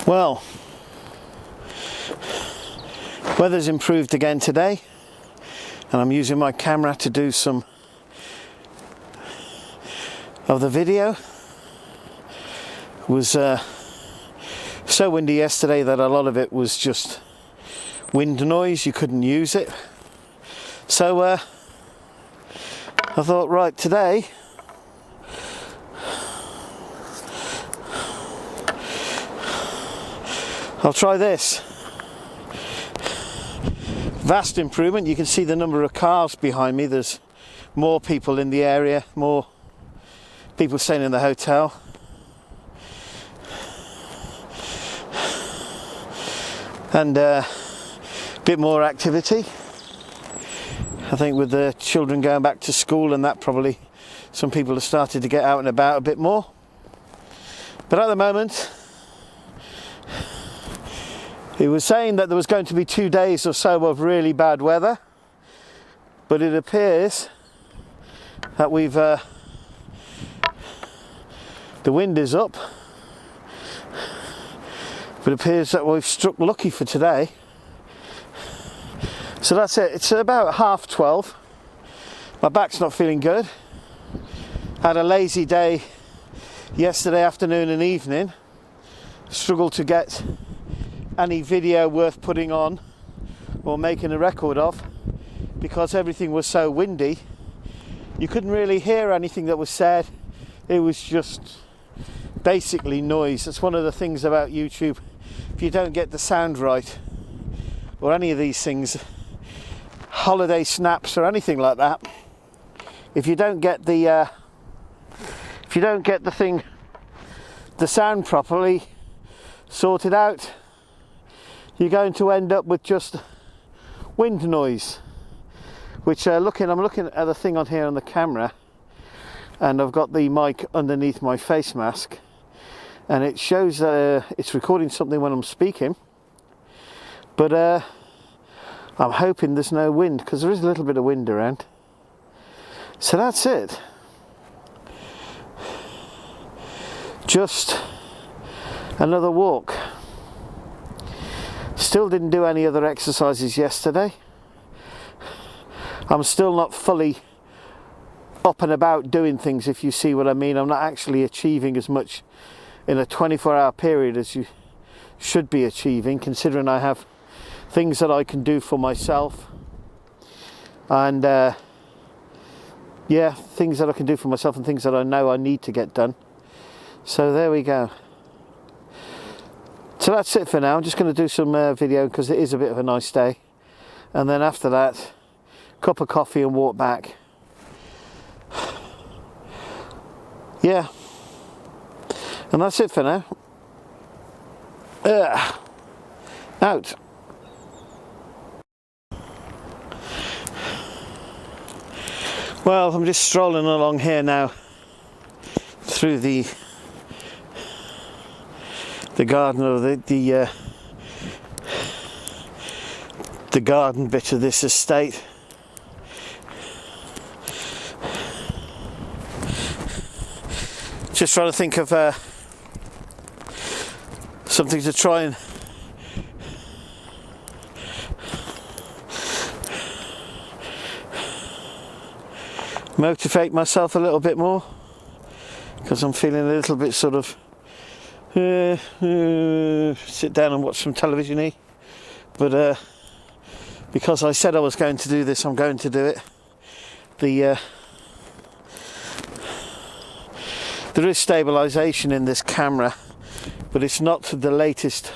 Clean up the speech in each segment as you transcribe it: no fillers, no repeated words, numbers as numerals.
Well, weather's improved again today, and I'm using my camera to do some of the video. It was so windy yesterday that a lot of it was just wind noise. You couldn't use it. So I thought, right, today I'll try this. Vast improvement. You can see the number of cars behind me. There's more people in the area, more people staying in the hotel. And a bit more activity. I think with the children going back to school and that, probably some people have started to get out and about a bit more. But at the moment, it was saying that there was going to be 2 days or so of really bad weather, but it appears that the wind is up, but it appears that we've struck lucky for today. So that's it. It's about 12:30. My back's not feeling good. Had a lazy day yesterday afternoon and evening. Struggled to get any video worth putting on or making a record of because everything was so windy. You couldn't really hear anything that was said. It was just basically noise. That's one of the things about YouTube. If you don't get the sound right, or any of these things, holiday snaps or anything like that, if you don't get the sound properly sorted out, you're going to end up with just wind noise. Which I'm looking at the thing on here on the camera, and I've got the mic underneath my face mask, and it shows that it's recording something when I'm speaking, but I'm hoping there's no wind, because there is a little bit of wind around. So that's it. Just another walk. Still didn't do any other exercises yesterday. I'm still not fully up and about doing things, if you see what I mean. I'm not actually achieving as much in a 24-hour period as you should be achieving, considering I have things that I can do for myself, and things that I can do for myself and things that I know I need to get done. So there we go. So that's it for now. I'm just going to do some video because it is a bit of a nice day, and then after that, cup of coffee and walk back. Yeah, and that's it for now. Out. Well, I'm just strolling along here now through the garden, or the garden bit of this estate. Just trying to think of something to try and motivate myself a little bit more, because I'm feeling a little bit sort of sit down and watch some television-y. But because I said I was going to do this, I'm going to do it. There is stabilisation in this camera, but it's not the latest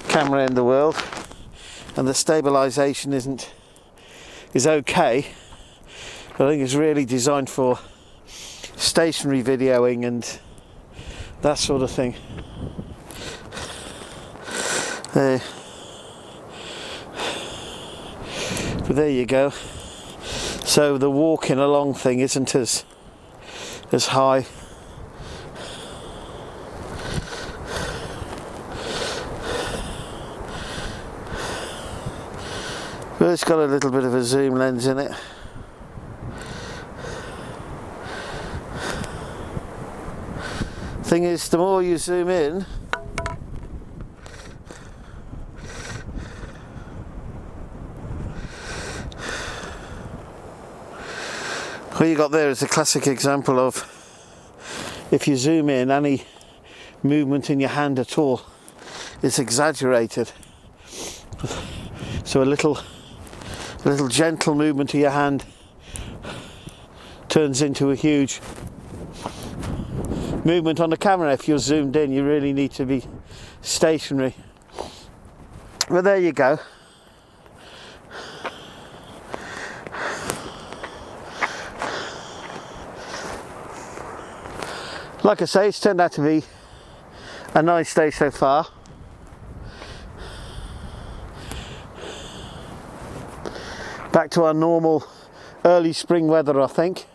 camera in the world, and the stabilisation is okay, but I think it's really designed for stationary videoing and that sort of thing. But there you go. So the walking along thing isn't as high. But it's got a little bit of a zoom lens in it. Thing is, the more you zoom in, What you got there is a classic example of, if you zoom in, any movement in your hand at all is exaggerated. So a little gentle movement of your hand turns into a huge movement on the camera. If you're zoomed in, you really need to be stationary. Well, there you go. Like I say, it's turned out to be a nice day so far. Back to our normal early spring weather, I think.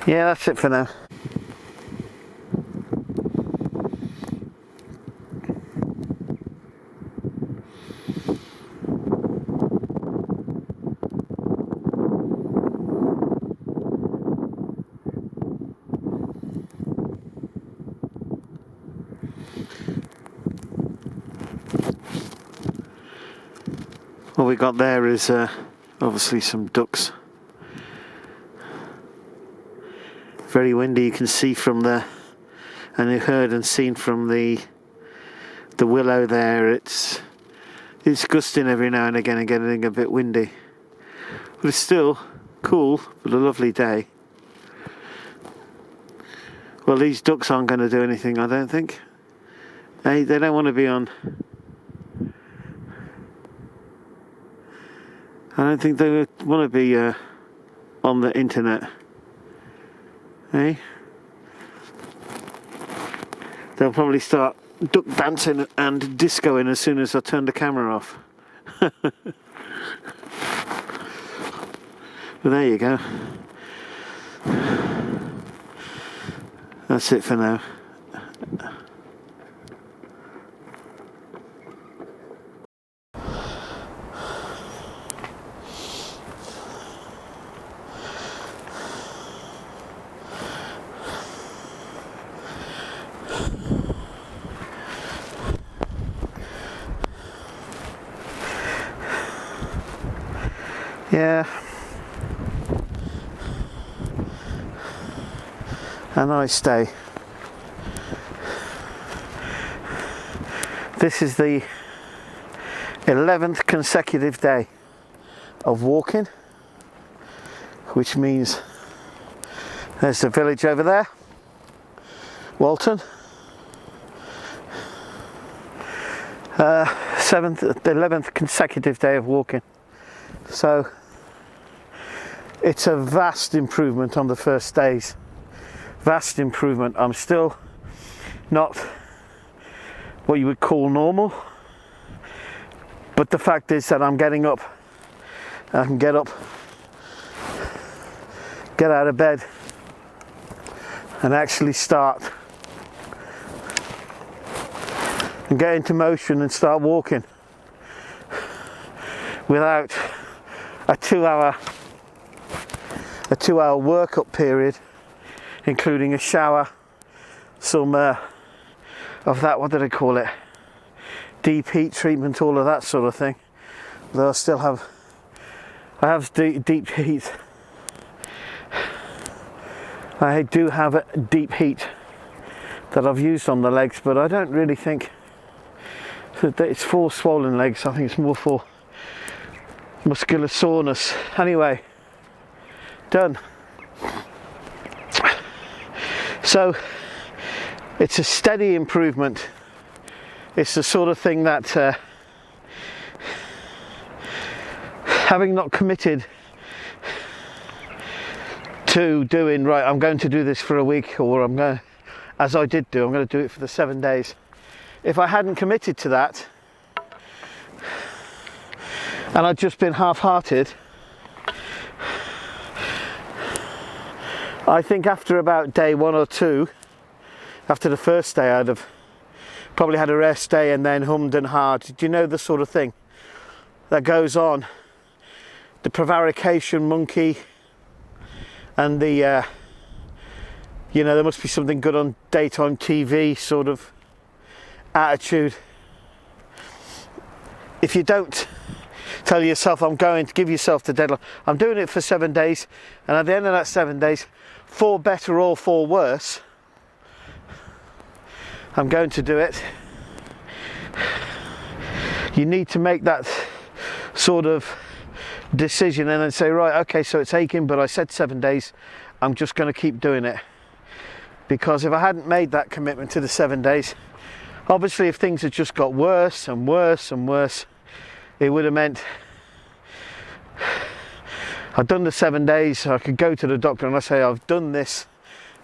Yeah, that's it for now. What we got there is obviously some ducks. Very windy, you can see from the, and you heard and seen from the willow there, it's gusting every now and again and getting a bit windy. But it's still cool, but a lovely day. Well, these ducks aren't going to do anything, I don't think. They don't want to be on. I don't think they want to be on the internet. Hey? They'll probably start duck dancing and discoing as soon as I turn the camera off. But there you go. That's it for now. Yeah, a nice day. This is the 11th consecutive day of walking, which means there's the village over there, Walton. 11th consecutive day of walking. So it's a vast improvement on the first days. Vast improvement. I'm still not what you would call normal, but the fact is that I'm getting up. I can get up, get out of bed and actually start and get into motion and start walking without a 2 hour workup period, including a shower, some of that, what did I call it, deep heat treatment, all of that sort of thing. Though I have deep heat. I do have a deep heat that I've used on the legs, but I don't really think that it's for swollen legs. I think it's more for muscular soreness. Anyway, done. So it's a steady improvement. It's the sort of thing that having not committed to doing, right, I'm going to do this for a week, or I'm going, as I did do, I'm going to do it for the 7 days. If I hadn't committed to that and I'd just been half-hearted, I think after about day 1 or 2, after the first day, I'd have probably had a rest day and then hummed and hawed. Do you know the sort of thing that goes on? The prevarication monkey and the, you know, there must be something good on daytime TV sort of attitude. if you don't tell yourself, I'm going to give yourself the deadline, I'm doing it for 7 days, and at the end of that 7 days, for better or for worse, I'm going to do it. You need to make that sort of decision and then say, right, okay, so it's aching, but I said 7 days, I'm just going to keep doing it. Because if I hadn't made that commitment to the 7 days, obviously if things had just got worse and worse and worse, it would have meant I'd done the 7 days, so I could go to the doctor and I say, I've done this,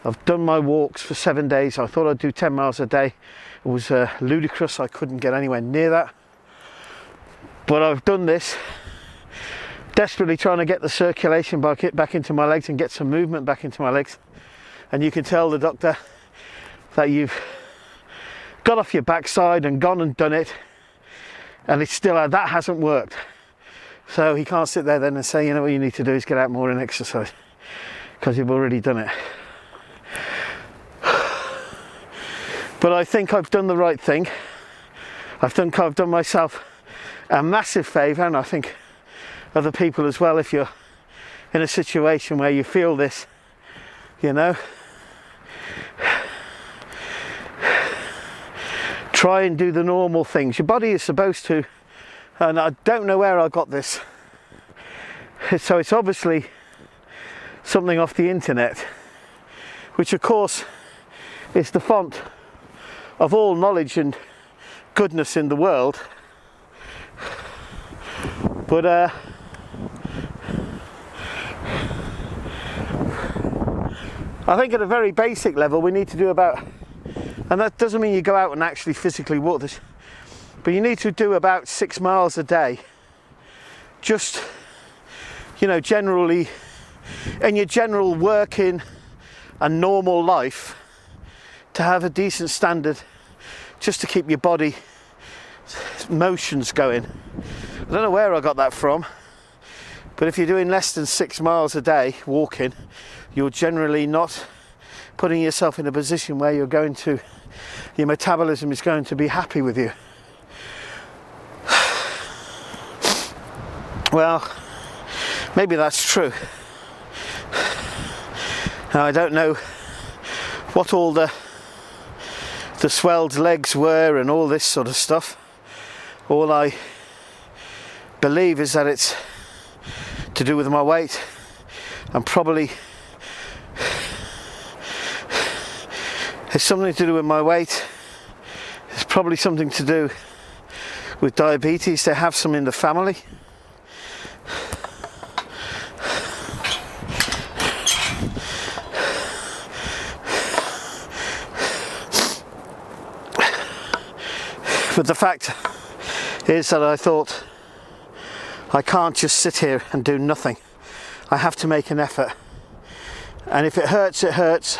I've done my walks for 7 days, I thought I'd do 10 miles a day. It was ludicrous, I couldn't get anywhere near that. But I've done this, desperately trying to get the circulation back into my legs and get some movement back into my legs. And you can tell the doctor that you've got off your backside and gone and done it, and it's still, that hasn't worked. So he can't sit there then and say, you know what you need to do is get out more and exercise, because you've already done it. But I think I've done the right thing. I've done myself a massive favour, and I think other people as well, if you're in a situation where you feel this, you know, try and do the normal things. Your body is supposed to, and I don't know where I got this, so it's obviously something off the internet, which of course is the font of all knowledge and goodness in the world. But I think at a very basic level we need to do about, and that doesn't mean you go out and actually physically walk this, but you need to do about 6 miles a day, just, you know, generally in your general working and normal life, to have a decent standard, just to keep your body motions going. I don't know where I got that from, but if you're doing less than 6 miles a day walking, you're generally not putting yourself in a position where you're going to, your metabolism is going to be happy with you. Well, maybe that's true. Now I don't know what all the swelled legs were and all this sort of stuff. All I believe is that it's to do with my weight, and probably it's something to do with my weight. It's probably something to do with diabetes. They have some in the family. But the fact is that I thought, I can't just sit here and do nothing. I have to make an effort. And if it hurts, it hurts.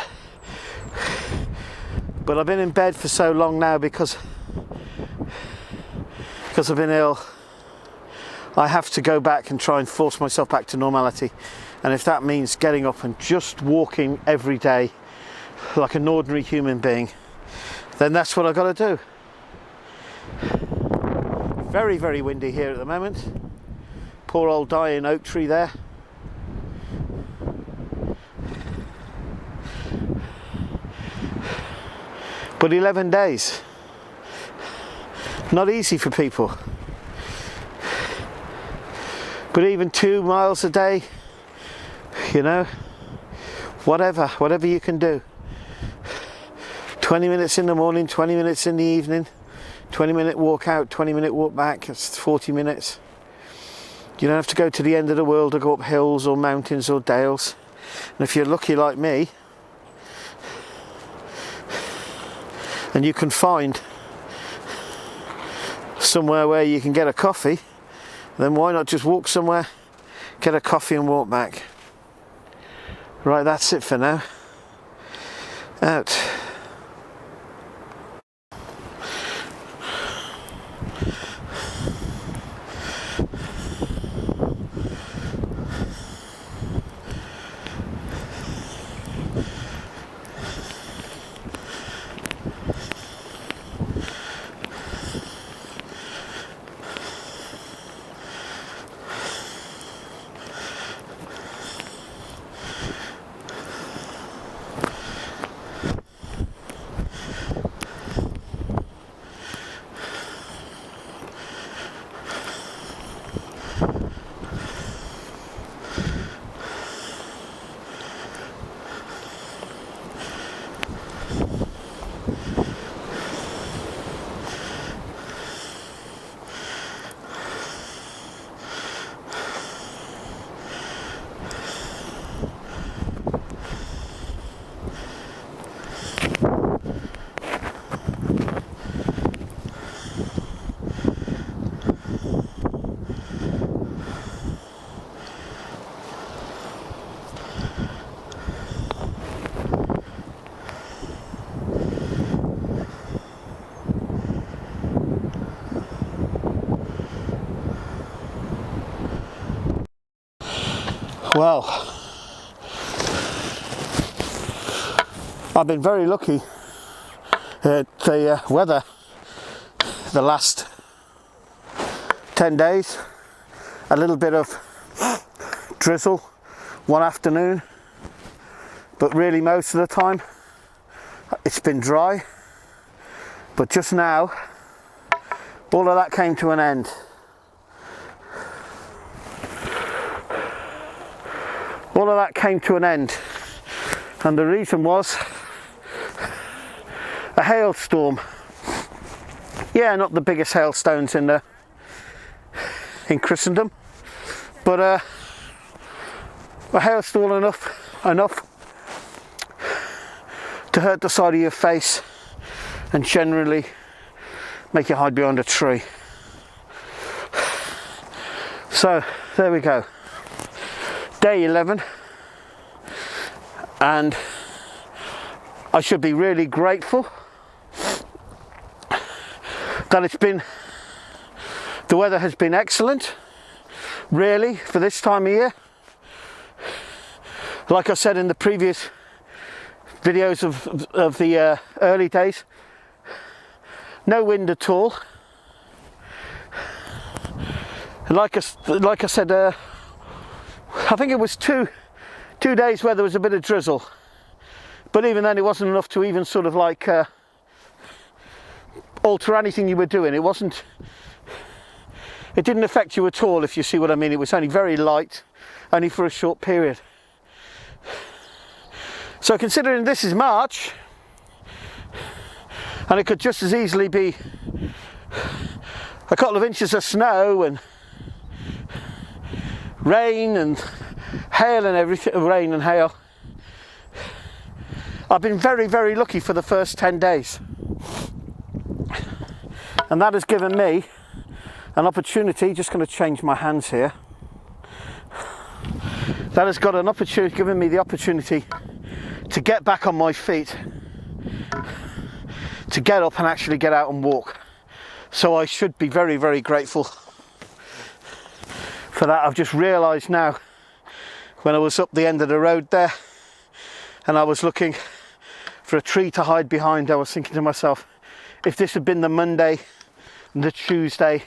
But I've been in bed for so long now because I've been ill. I have to go back and try and force myself back to normality. And if that means getting up and just walking every day like an ordinary human being, then that's what I've got to do. Very, very windy here at the moment. Poor old dying oak tree there. But 11 days, not easy for people. But even 2 miles a day, you know, whatever you can do. 20 minutes in the morning, 20 minutes in the evening, 20-minute walk out, 20-minute walk back, it's 40 minutes. You don't have to go to the end of the world to go up hills or mountains or dales. And if you're lucky like me, and you can find somewhere where you can get a coffee, then why not just walk somewhere, get a coffee and walk back. Right, that's it for now. Out. Well, I've been very lucky at the weather the last 10 days. A little bit of drizzle one afternoon, but really most of the time it's been dry. But just now, all of that came to an end. All of that came to an end, and the reason was a hailstorm. Yeah, not the biggest hailstones in Christendom, but a hailstorm enough to hurt the side of your face and generally make you hide behind a tree. So there we go, day 11, and I should be really grateful that the weather has been excellent, really, for this time of year. Like I said in the previous videos of the early days, no wind at all. And like I said, I think it was two days where there was a bit of drizzle, but even then it wasn't enough to even sort of like alter anything you were doing. It didn't affect you at all, if you see what I mean. It was only very light, only for a short period. So considering this is March, and it could just as easily be a couple of inches of snow and rain and hail and everything, rain and hail, I've been very, very lucky for the first 10 days. And that has given me an opportunity, just going to change my hands here. That has given me the opportunity to get back on my feet, to get up and actually get out and walk. So I should be very, very grateful for that. I've just realised now, when I was up the end of the road there and I was looking for a tree to hide behind, I was thinking to myself, if this had been the Monday and the Tuesday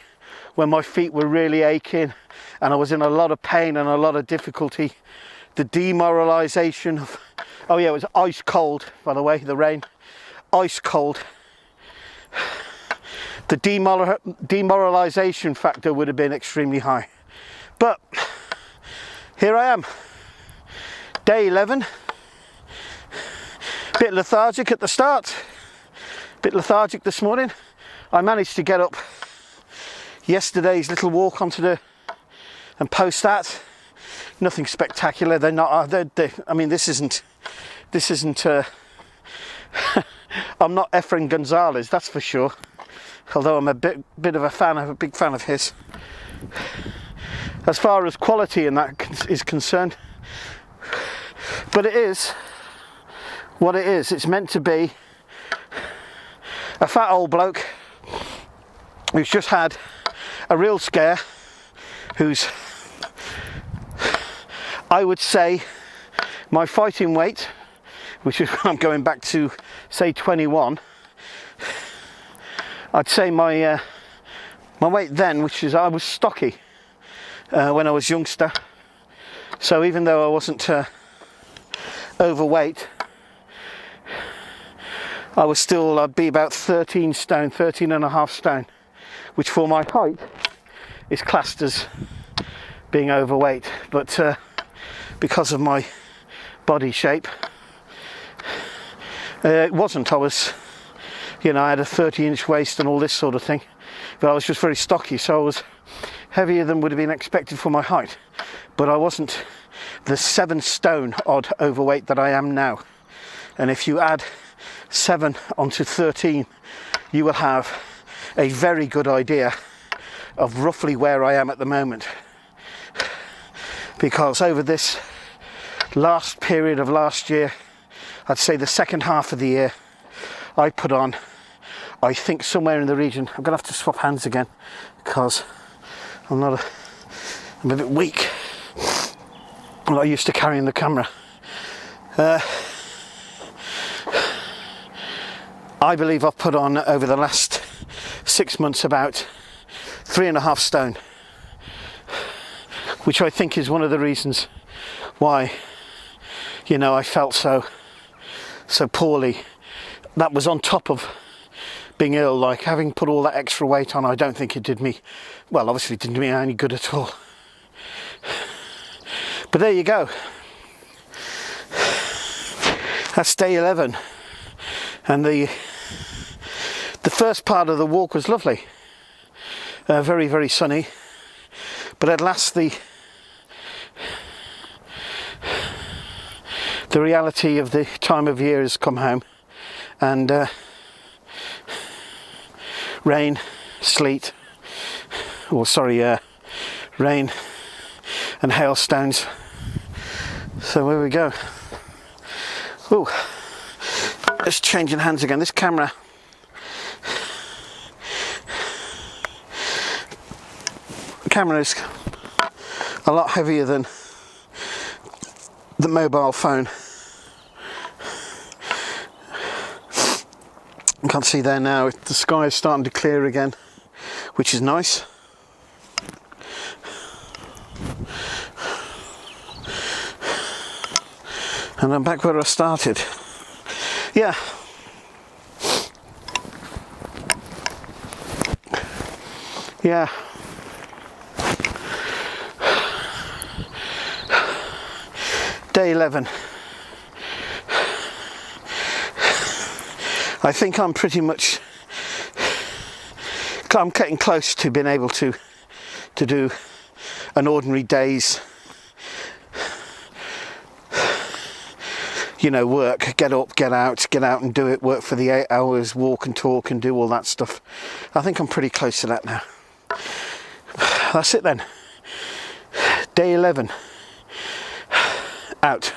when my feet were really aching and I was in a lot of pain and a lot of difficulty, the demoralisation of, oh yeah, it was ice cold, by the way, the rain, ice cold. The demoralisation factor would have been extremely high. But here I am, day 11, bit lethargic at the start, bit lethargic this morning. I managed to get up yesterday's little walk and post that. Nothing spectacular. They're not. I mean, this isn't. I'm not Efren Gonzalez, that's for sure. Although I'm a bit of a big fan of his. As far as quality and that is concerned, but it is what it is. It's meant to be a fat old bloke who's just had a real scare, who's, I would say, my fighting weight, which is, I'm going back to say 21, I'd say my weight then, which is, I was stocky when I was youngster, so even though I wasn't overweight, I'd be about 13 and a half stone, which for my height is classed as being overweight, but because of my body shape, it wasn't. I was, I had a 30-inch waist and all this sort of thing, but I was just very stocky, so I was heavier than would have been expected for my height, but I wasn't the 7 stone odd overweight that I am now. And if you add 7 onto 13, you will have a very good idea of roughly where I am at the moment, because over this last period of last year, I'd say the second half of the year, I put on, I think, somewhere in the region, I'm gonna have to swap hands again because I'm a bit weak. I'm not used to carrying the camera. I believe I've put on over the last 6 months about 3.5 stone, which I think is one of the reasons why, you know, I felt so poorly. That was on top of being ill. Like, having put all that extra weight on, I don't think it did me, well, obviously it didn't do me any good at all. But there you go. That's day 11, and the first part of the walk was lovely, very, very sunny, but at last the reality of the time of year has come home, and rain, sleet, rain and hailstones. So here we go. Ooh, it's changing hands again. This camera, is a lot heavier than the mobile phone. You can't see there now. The sky is starting to clear again, which is nice. And I'm back where I started. Yeah. Yeah. Day 11. I think I'm pretty much, I'm getting close to being able to do an ordinary day's, you know, work. Get up, get out and do it, work for the 8 hours, walk and talk and do all that stuff. I think I'm pretty close to that now. That's it then. Day 11. Out.